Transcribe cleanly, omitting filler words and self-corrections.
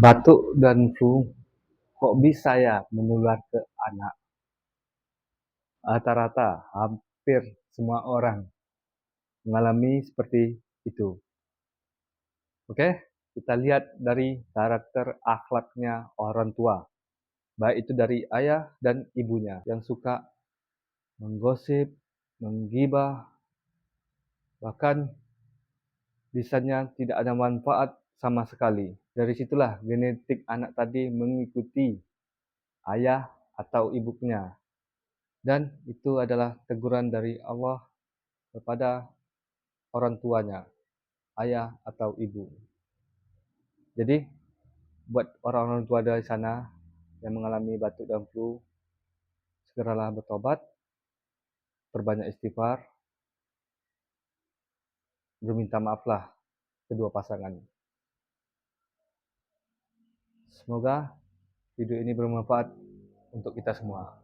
Batuk dan flu kok bisa ya menular ke anak? Rata-rata hampir semua orang mengalami seperti itu. Oke, kita lihat dari karakter akhlaknya orang tua, baik itu dari ayah dan ibunya yang suka menggosip, menggibah, bahkan lisannya tidak ada manfaat sama sekali. Dari situlah genetik anak tadi mengikuti ayah atau ibunya. Dan itu adalah teguran dari Allah kepada orang tuanya, ayah atau ibu. Jadi, buat orang-orang tua dari sana yang mengalami batuk dan flu, segeralah bertobat, perbanyak istighfar, berminta maaflah kedua pasangan. Semoga video ini bermanfaat untuk kita semua.